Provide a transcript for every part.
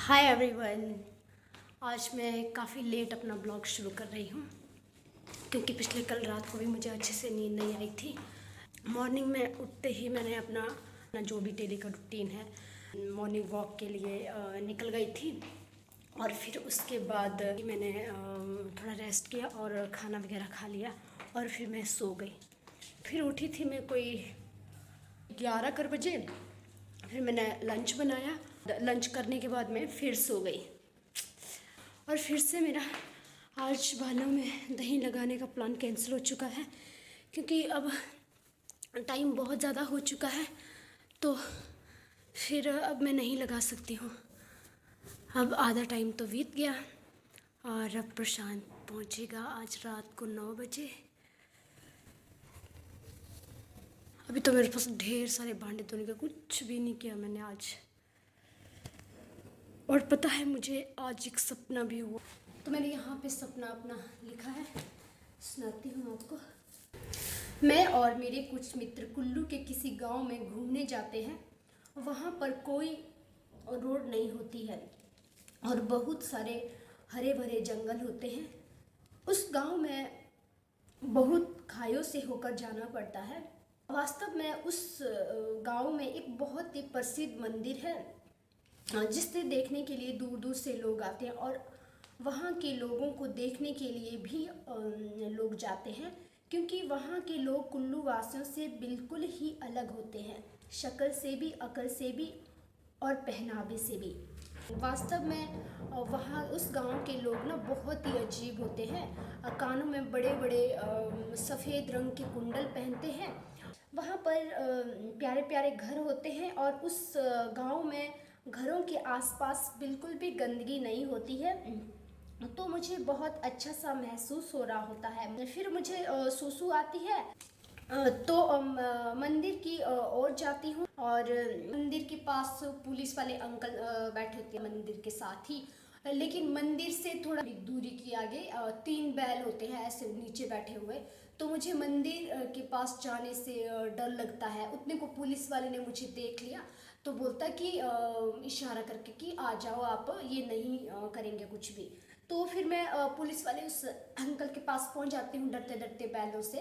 Hi everyone. आज मैं काफ़ी लेट अपना ब्लॉग शुरू कर रही हूँ क्योंकि पिछले कल रात को भी मुझे अच्छे से नींद नहीं आई थी। मॉर्निंग में उठते ही मैंने अपना जो भी डेली का रूटीन है मॉर्निंग वॉक के लिए निकल गई थी और फिर उसके बाद मैंने थोड़ा रेस्ट किया और खाना वगैरह खा लिया और फिर मैं सो गई। फिर उठी थी मैं कोई 11 कर बजे। फिर मैंने लंच बनाया। लंच करने के बाद मैं फिर सो गई और फिर से मेरा आज बालों में दही लगाने का प्लान कैंसिल हो चुका है क्योंकि अब टाइम बहुत ज़्यादा हो चुका है, तो फिर अब मैं नहीं लगा सकती हूँ। अब आधा टाइम तो बीत गया और अब प्रशांत पहुँचेगा आज रात को 9 बजे। अभी तो मेरे पास ढेर सारे भांडे धोने का, कुछ भी नहीं किया मैंने आज। और पता है मुझे आज एक सपना भी हुआ, तो मैंने यहाँ पे सपना अपना लिखा है, सुनाती हूँ आपको। मैं और मेरे कुछ मित्र कुल्लू के किसी गांव में घूमने जाते हैं। वहाँ पर कोई रोड नहीं होती है और बहुत सारे हरे भरे जंगल होते हैं। उस गांव में बहुत खाइयों से होकर जाना पड़ता है। वास्तव में उस गांव में एक बहुत ही प्रसिद्ध मंदिर है जिसे देखने के लिए दूर दूर से लोग आते हैं और वहाँ के लोगों को देखने के लिए भी लोग जाते हैं क्योंकि वहाँ के लोग कुल्लू वासियों से बिल्कुल ही अलग होते हैं, शक्ल से भी, अकल से भी और पहनावे से भी। वास्तव में वहाँ उस गांव के लोग ना बहुत ही अजीब होते हैं। कानों में बड़े बड़े सफ़ेद रंग के कुंडल पहनते हैं। वहाँ पर प्यारे प्यारे घर होते हैं और उस गांव में घरों के आसपास बिल्कुल भी गंदगी नहीं होती है, तो मुझे बहुत अच्छा सा महसूस हो रहा होता है। फिर मुझे सुसु आती है तो मंदिर की ओर जाती हूँ और मंदिर के पास पुलिस वाले अंकल बैठे होते हैं मंदिर के साथ ही, लेकिन मंदिर से थोड़ा दूरी की आगे 3 बैल होते हैं ऐसे नीचे बैठे हुए। तो मुझे मंदिर के पास जाने से डर लगता है। उतने को पुलिस वाले ने मुझे देख लिया तो बोलता कि इशारा करके कि आ जाओ आप, ये नहीं करेंगे कुछ भी। तो फिर मैं पुलिस वाले उस अंकल के पास पहुंच जाती हूँ डरते डरते बैलों से।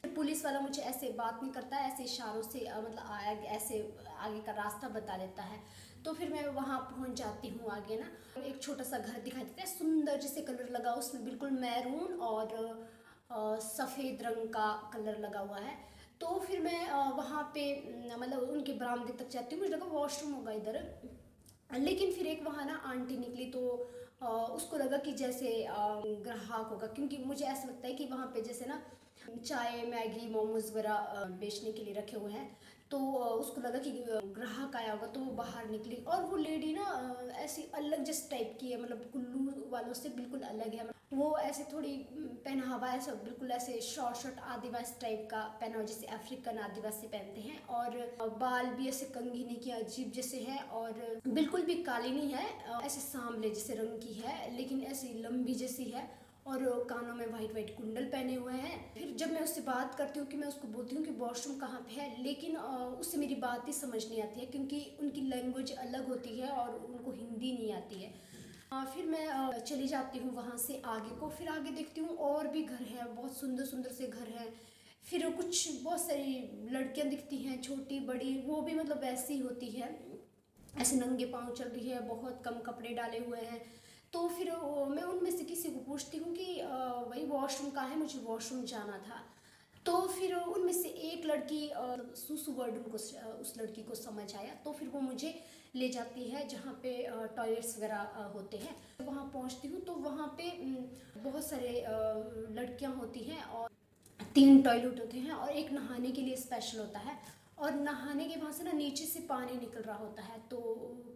पुलिस वाला मुझे ऐसे बात नहीं करता है, ऐसे इशारों से मतलब ऐसे आगे का रास्ता बता देता है। तो फिर मैं वहाँ पहुँच जाती हूँ। आगे ना एक छोटा सा घर दिखाई देता है, सुंदर जैसे कलर लगा, उसमें बिल्कुल मैरून और सफ़ेद रंग का कलर लगा हुआ है। तो फिर मैं वहाँ पे मतलब उनके बरामदे तक जाती हूँ। मुझे लगा वॉशरूम होगा इधर, लेकिन फिर एक वहाँ ना आंटी निकली तो उसको लगा कि जैसे ग्राहक होगा, क्योंकि मुझे ऐसा लगता है कि वहाँ पे जैसे ना चाय मैगी मोमोज वगैरह बेचने के लिए रखे हुए हैं। तो उसको लगा कि ग्राहक आया होगा, तो वो बाहर निकली और वो लेडी ना ऐसी अलग जिस टाइप की है, मतलब कुल्लू वालों से बिल्कुल अलग है। वो ऐसे थोड़ी पहनावा ऐसा बिल्कुल ऐसे शॉर्ट शॉर्ट आदिवासी टाइप का पहनावा जैसे अफ्रीकन आदिवासी पहनते हैं और बाल भी ऐसे कंघी के अजीब जैसे हैं और बिल्कुल भी काली नहीं है, ऐसे सांवले जैसे रंग की है लेकिन ऐसी लंबी जैसी है और कानों में वाइट वाइट कुंडल पहने हुए हैं। फिर जब मैं उससे बात करती हूँ कि मैं उसको बोलती हूँ कि वॉशरूम कहाँ पे है, लेकिन उससे मेरी बात ही समझ नहीं आती है क्योंकि उनकी लैंग्वेज अलग होती है और उनको हिंदी नहीं आती है। फिर मैं चली जाती हूँ वहाँ से आगे को। फिर आगे देखती हूँ और भी घर हैं, बहुत सुंदर सुंदर से घर हैं। फिर कुछ बहुत सारी लड़कियाँ दिखती हैं, छोटी बड़ी, वो भी मतलब वैसी होती है, ऐसे नंगे पाँव चल रही है, बहुत कम कपड़े डाले हुए हैं। तो फिर मैं उनमें से किसी को पूछती हूँ कि वही वॉशरूम कहाँ है, मुझे वॉशरूम जाना था। तो फिर उनमें से एक लड़की सुसु वर्ड उनको उस लड़की को समझ आया, तो फिर वो मुझे ले जाती है जहाँ पे टॉयलेट्स वगैरह होते हैं। वहाँ पहुँचती हूँ तो वहाँ पे बहुत सारे लड़कियाँ होती हैं और 3 टॉयलेट होते हैं और एक नहाने के लिए स्पेशल होता है और नहाने के वहाँ से ना नीचे से पानी निकल रहा होता है। तो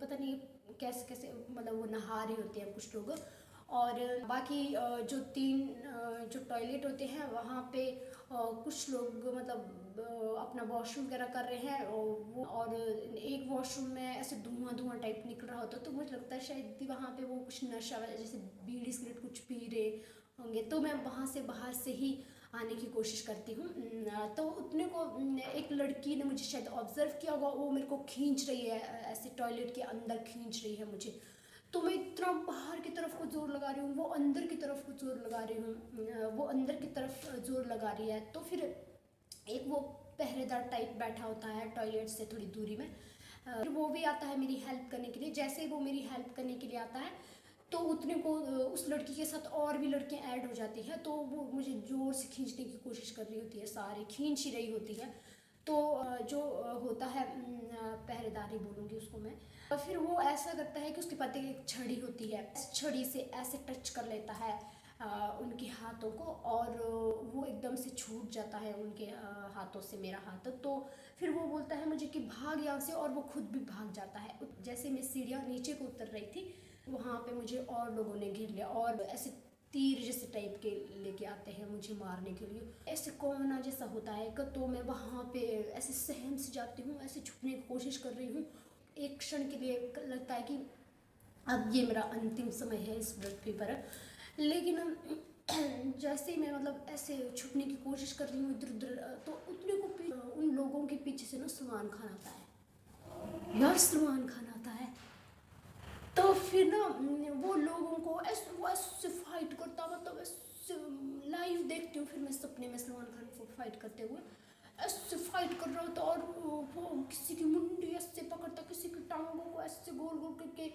पता नहीं कैसे कैसे मतलब वो नहा रहे होते हैं कुछ लोग। और बाकी जो 3 जो टॉयलेट होते हैं वहाँ पे कुछ लोग मतलब अपना वॉशरूम वगैरह कर रहे हैं और एक वॉशरूम में ऐसे धुआं धुआं टाइप निकल रहा होता है। तो मुझे लगता है शायद वहाँ पे वो कुछ नशा जैसे बीड़ी सिगरेट कुछ पी रहे होंगे। तो मैं वहाँ से बाहर से ही आने की कोशिश करती हूँ। तो उतने को एक लड़की ने मुझे शायद ऑब्जर्व किया होगा, वो मेरे को खींच रही है, ऐसे टॉयलेट के अंदर खींच रही है मुझे। तो मैं इतना बाहर की तरफ को जोर लगा रही हूँ, वो अंदर की तरफ को जोर लगा रही हूँ, वो अंदर की तरफ जोर लगा रही है। तो फिर एक वो पहरेदार टाइप बैठा होता है टॉयलेट से थोड़ी दूरी में, फिर वो भी आता है मेरी हेल्प करने के लिए। जैसे ही वो मेरी हेल्प करने के लिए आता है तो उतने को उस लड़की के साथ और भी लड़कियां ऐड हो जाती हैं, तो वो मुझे ज़ोर से खींचने की कोशिश कर रही होती है, सारी खींच ही रही होती है। तो जो होता है पहरेदारी बोलूँगी उसको मैं। और फिर वो ऐसा करता है कि उसके पास एक छड़ी होती है, छड़ी से ऐसे टच कर लेता है उनके हाथों को, और वो एकदम से छूट जाता है उनके हाथों से मेरा हाथ। तो फिर वो बोलता है मुझे कि भाग यहाँ से, और वो खुद भी भाग जाता है। जैसे मैं सीढ़ियाँ नीचे को उतर रही थी, वहाँ पे मुझे और लोगों ने घेर लिया, और ऐसे तीर जैसे टाइप के लेके आते हैं मुझे मारने के लिए, ऐसे कोना जैसा होता है। तो मैं वहाँ पे ऐसे सहम से जाती हूँ, ऐसे छुपने की कोशिश कर रही हूँ। एक क्षण के लिए लगता है कि अब ये मेरा अंतिम समय है इस पृथ्वी पर। लेकिन जैसे ही मैं मतलब ऐसे छुपने की कोशिश कर रही हूँ इधर उधर, तो उतने को उन लोगों के पीछे से ना सलमान खान आता है। यार सलमान खान आता है, तो फिर ना वो लोगों को ऐसे फाइट करता, मतलब ऐसे लाइव देखती हूँ फिर मैं सपने में सलमान खान को फाइट करते हुए, ऐसे फाइट कर रहा होता, और वो किसी की मुंडी ऐसे पकड़ता, किसी की टांगों को ऐसे गोल गोल करके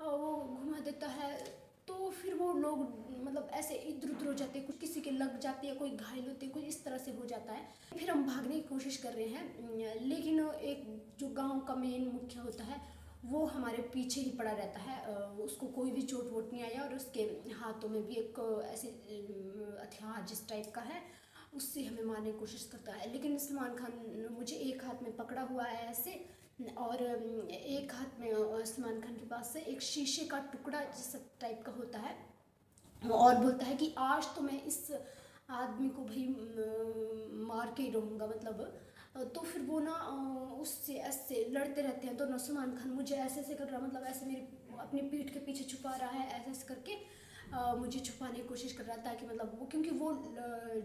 वो घुमा देता है। तो फिर वो लोग मतलब ऐसे इधर उधर हो जाते हैं, कुछ किसी के लग जाती है, कोई घायल होते हैं, कुछ इस तरह से हो जाता है। फिर हम भागने की कोशिश कर रहे हैं, लेकिन एक जो गांव का मेन मुखिया होता है वो हमारे पीछे ही पड़ा रहता है। उसको कोई भी चोट वोट नहीं आया, और उसके हाथों में भी एक ऐसे हथियार जिस टाइप का है, उससे हमें मारने की कोशिश करता है। लेकिन सलमान खान मुझे एक हाथ में पकड़ा हुआ है ऐसे, और एक हाथ में सलमान खान के पास से एक शीशे का टुकड़ा जिस टाइप का होता है, और बोलता है कि आज तो मैं इस आदमी को भाई मार के ही रहूँगा मतलब। तो फिर वो ना उससे ऐसे लड़ते रहते हैं। तो ना सलमान खान मुझे ऐसे ऐसे कर रहा, मतलब ऐसे मेरी अपनी पीठ के पीछे छुपा रहा है, ऐसे ऐसे करके मुझे छुपाने की कोशिश कर रहा था, कि मतलब वो, क्योंकि वो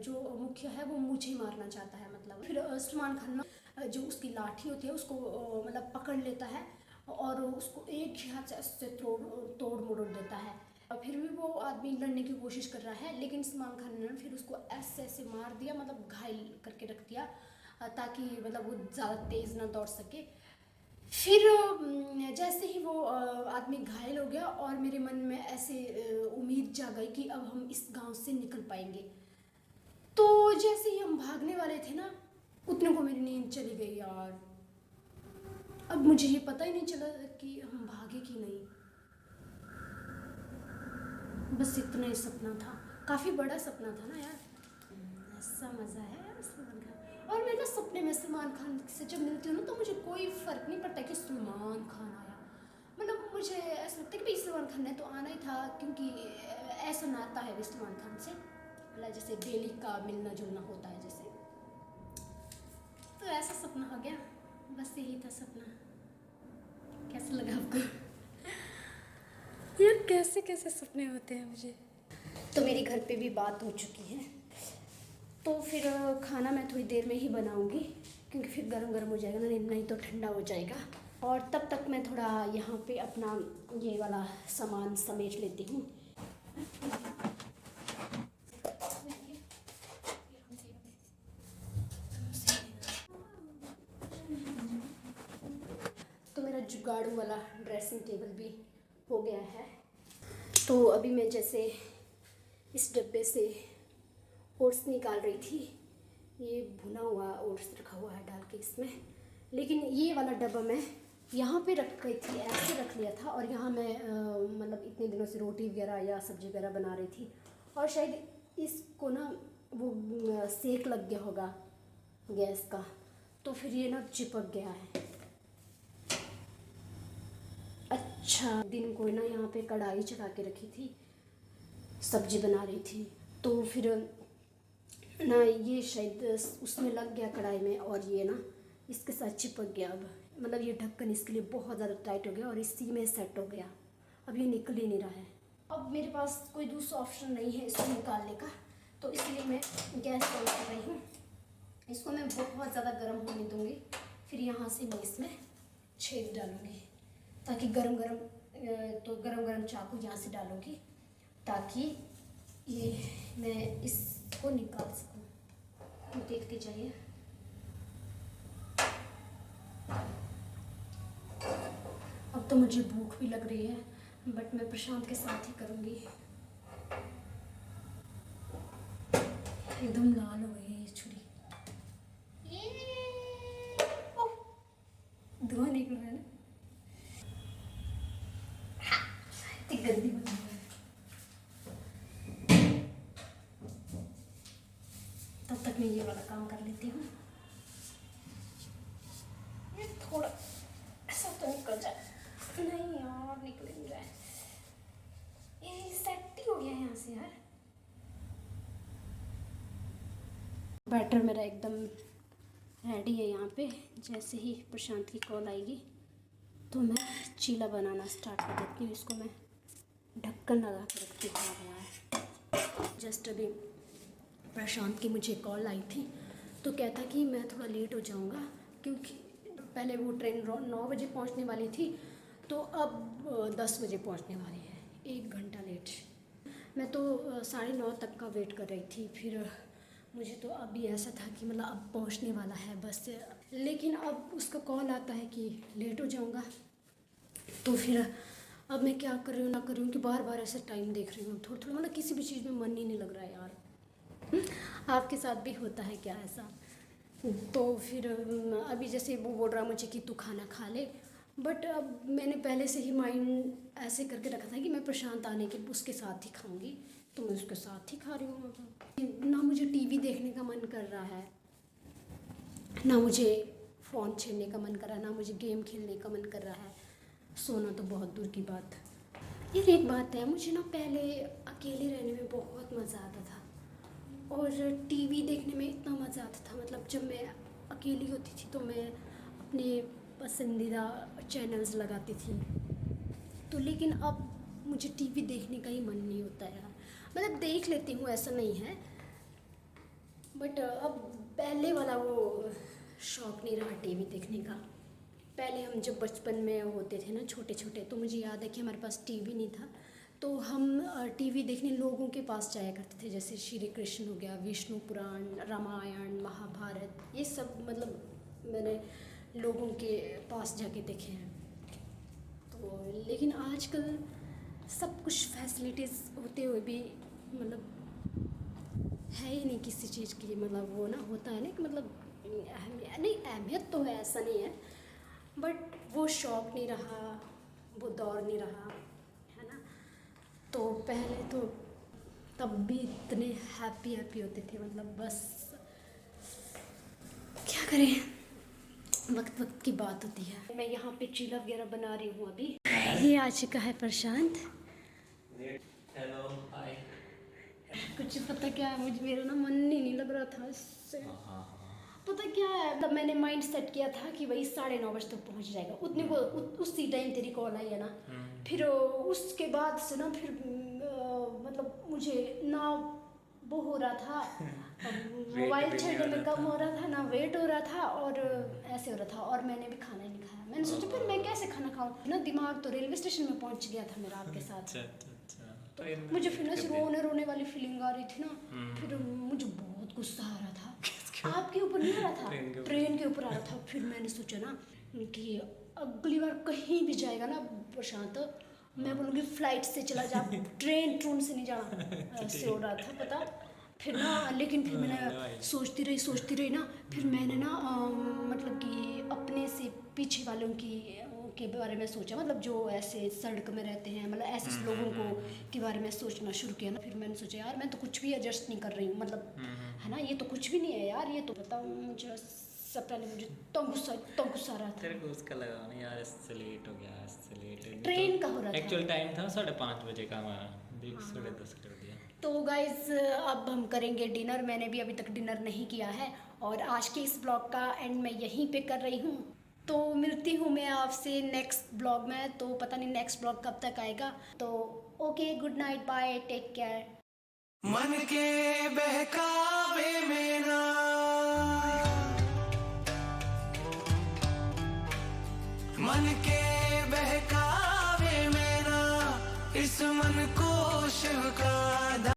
जो मुखिया है वो मुझे मारना चाहता है मतलब। फिर सलमान खान ना जो उसकी लाठी होती है उसको मतलब पकड़ लेता है, और उसको एक ही हाथ से ऐसे तोड़ मरोड़ देता है। फिर भी वो आदमी लड़ने की कोशिश कर रहा है, लेकिन सलमान खान ने फिर उसको ऐसे ऐसे मार दिया, मतलब घायल करके रख दिया, ताकि मतलब वो ज़्यादा तेज़ ना दौड़ सके। फिर जैसे ही वो आदमी घायल हो गया, और मेरे मन में ऐसे उम्मीद जाग गई कि अब हम इस गांव से निकल पाएंगे। तो जैसे ही हम भागने वाले थे ना, उतने को मेरी नींद चली गई यार। अब मुझे ये पता ही नहीं चला कि हम भागे कि नहीं। बस इतना ही सपना था, काफ़ी बड़ा सपना था ना यार। ऐसा मज़ा है यार सलमान खान। और मैं ना सपने में सलमान खान से जब मिलती हूँ ना, तो मुझे कोई फ़र्क नहीं पड़ता कि सलमान खान आया। मतलब मुझे ऐसा लगता है कि भाई सलमान खान ने तो आना ही था, क्योंकि ऐसा नाता है भी सलमान खान से, मतलब जैसे डेली का मिलना जुलना होता है जैसे। तो ऐसा सपना हो गया, बस यही था सपना। कैसा लगा आपको? यार कैसे कैसे सपने होते हैं मुझे। तो मेरे घर पे भी बात हो चुकी है, तो फिर खाना मैं थोड़ी देर में ही बनाऊंगी, क्योंकि फिर गरम गरम हो जाएगा ना, नहीं तो ठंडा हो जाएगा। और तब तक मैं थोड़ा यहाँ पे अपना ये वाला सामान समेट लेती हूँ। तो मेरा जुगाड़ू वाला ड्रेसिंग टेबल भी हो गया है। तो अभी मैं जैसे इस डब्बे से ओट्स निकाल रही थी, ये भुना हुआ ओट्स रखा हुआ है डाल के इसमें। लेकिन ये वाला डब्बा मैं यहाँ पे रख गई थी, ऐसे रख लिया था, और यहाँ मैं मतलब इतने दिनों से रोटी वगैरह या सब्जी वगैरह बना रही थी, और शायद इसको ना वो सेक लग गया होगा गैस का, तो फिर ये ना चिपक गया है। अच्छा, दिन को ना यहाँ पे कढ़ाई चढ़ा के रखी थी, सब्जी बना रही थी, तो फिर ना ये शायद उसमें लग गया कढ़ाई में, और ये ना इसके साथ चिपक गया। अब मतलब ये ढक्कन इसके लिए बहुत ज़्यादा टाइट हो गया, और इसी में सेट हो गया। अब ये निकल ही नहीं रहा है। अब मेरे पास कोई दूसरा ऑप्शन नहीं है इसको निकालने का, तो इसलिए मैं गैस ऑन कर रही हूँ। इसको मैं बहुत ज़्यादा गर्म होने दूँगी, फिर यहाँ से मैं इसमें छेद डालूँगी, ताकि गरम गरम तो गरम गरम चाकू यहाँ से डालूंगी ताकि ये मैं इसको निकाल सकूँ। देखते जाइए। अब तो मुझे भूख भी लग रही है, बट मैं प्रशांत के साथ ही करूँगी। एकदम लाल हो गई है ये छुरी। धुआं निकल रहा है ना, इतनी गंदी बन रही है। तब तक मैं ये वाला काम कर लेती हूँ। ये थोड़ा ऐसा तो निकल जाए, नहीं यार निकल नहीं रहा है, ये सेट ही हो गया है यहाँ से यार। बैटर मेरा एकदम रेडी है यहाँ पे। जैसे ही प्रशांत की कॉल आएगी तो मैं चीला बनाना स्टार्ट कर देती हूँ। इसको मैं ढक्कन लगा के रखती हूँ। जस्ट अभी प्रशांत की मुझे कॉल आई थी तो कहता कि मैं थोड़ा लेट हो जाऊँगा, क्योंकि पहले वो ट्रेन 9 बजे पहुँचने वाली थी तो अब 10 बजे पहुँचने वाली है, 1 घंटा लेट। मैं तो 9:30 तक का वेट कर रही थी। फिर मुझे तो अभी ऐसा था कि मतलब अब पहुंचने वाला है बस से, लेकिन अब उसका कॉल आता है कि लेट हो जाऊंगा। तो फिर अब मैं क्या कर रही हूँ ना कर रही हूँ कि बार बार ऐसे टाइम देख रही हूँ। थोड़ा थोड़ा मतलब किसी भी चीज़ में मन ही नहीं लग रहा है यार। आपके साथ भी होता है क्या ऐसा? तो फिर अभी जैसे वो बोल रहा मुझे कि तू खाना खा ले, बट अब मैंने पहले से ही माइंड ऐसे करके रखा था कि मैं प्रशांत आने के उसके साथ ही खाऊंगी, तो मैं उसके साथ ही खा रही हूँ। ना मुझे टीवी देखने का मन कर रहा है, ना मुझे फ़ोन छेड़ने का मन कर रहा है, ना मुझे गेम खेलने का मन कर रहा है। सोना तो बहुत दूर की बात। ये एक बात है, मुझे ना पहले अकेले रहने में बहुत मज़ा आता था और टीवी देखने में इतना मज़ा आता था। मतलब जब मैं अकेली होती थी तो मैं अपने पसंदीदा चैनल्स लगाती थी, तो लेकिन अब मुझे टीवी देखने का ही मन नहीं होता यार। मतलब देख लेती हूँ, ऐसा नहीं है, बट अब पहले वाला वो शौक़ नहीं रहा टीवी देखने का। पहले हम जब बचपन में होते थे ना छोटे छोटे, तो मुझे याद है कि हमारे पास टीवी नहीं था तो हम टीवी देखने लोगों के पास जाया करते थे। जैसे श्री कृष्ण हो गया, विष्णु पुराण, रामायण, महाभारत, ये सब मतलब मैंने लोगों के पास जाके देखे हैं। तो लेकिन आजकल सब कुछ फैसिलिटीज़ होते हुए भी मतलब है ही नहीं किसी चीज़ की। मतलब वो ना होता है ना कि मतलब अहमियत तो है, ऐसा नहीं है, बट वो शौक़ नहीं रहा, वो दौर नहीं रहा, है ना। तो पहले तो तब भी इतने हैप्पी होते थे, मतलब बस क्या करें, वक्त वक्त की बात होती है। मैं यहाँ पे चीला वगैरह बना रही हूँ अभी। ये आ चुका है प्रशांत। हेलो, हाय। कुछ पता क्या है, मुझे मेरा ना मन ही नहीं लग रहा था इससे। पता क्या है, तब मैंने माइंड सेट किया था कि भाई 9:30 बजे तक पहुँच जाएगा। उतने को उसी टाइम तेरी कॉल आई है ना। फिर उसके बाद से ना फिर मतलब मुझे ना वो हो रहा था, मोबाइल छेड़ने में कम हो रहा था, ना वेट हो रहा था और ऐसे हो रहा था। और मैंने भी खाना ही नहीं खाया। मैंने सोचा फिर मैं कैसे खाना खाऊं ना, दिमाग तो रेलवे स्टेशन में पहुंच गया था मेरा आपके साथ। तो मुझे फिर ना रोने वाली फीलिंग आ रही थी ना। फिर मुझे बहुत गुस्सा आ रहा था। आपके ऊपर नहीं आ रहा था, ट्रेन के ऊपर आ रहा था। फिर मैंने सोचा ना कि अगली बार कहीं भी जाएगा ना प्रशांत, मैं बोलूँगी फ्लाइट से चला जा, ट्रेन से नहीं जाना। ऐसे हो रहा था पता। फिर ना लेकिन फिर मैंने सोचती रही ना। फिर मैंने ना मतलब कि अपने से पीछे वालों के बारे में सोचा, मतलब जो ऐसे सड़क में रहते हैं, मतलब ऐसे लोगों को के बारे में सोचना शुरू किया ना। फिर मैंने सोचा यार मैं तो कुछ भी एडजस्ट नहीं कर रही हूँ, मतलब है ना, ये तो कुछ भी नहीं है यार। ये तो बताओ मुझे सब पहले मुझे तो गुस्सा आ रहा था। तेरे को उसका लगा ना यार, इससे लेट हो गया, इससे लेट ट्रेन का हो रहा था। एक्चुअल टाइम था 5:30 बजे का हमारा, देख 10:30 कर दिया। तो गाइज़ अब हम करेंगे डिनर। मैंने भी अभी तक डिनर नहीं किया है और आज के इस ब्लॉग का एंड मैं यहीं पे कर रही हूँ। तो मिलती हूँ मैं आपसे नेक्स्ट ब्लॉग में। तो पता नहीं नेक्स्ट ब्लॉग कब तक आएगा। तो okay, good night, bye, take care. मन के बहकावे में ना, मन के बहकावे में मन को शिव का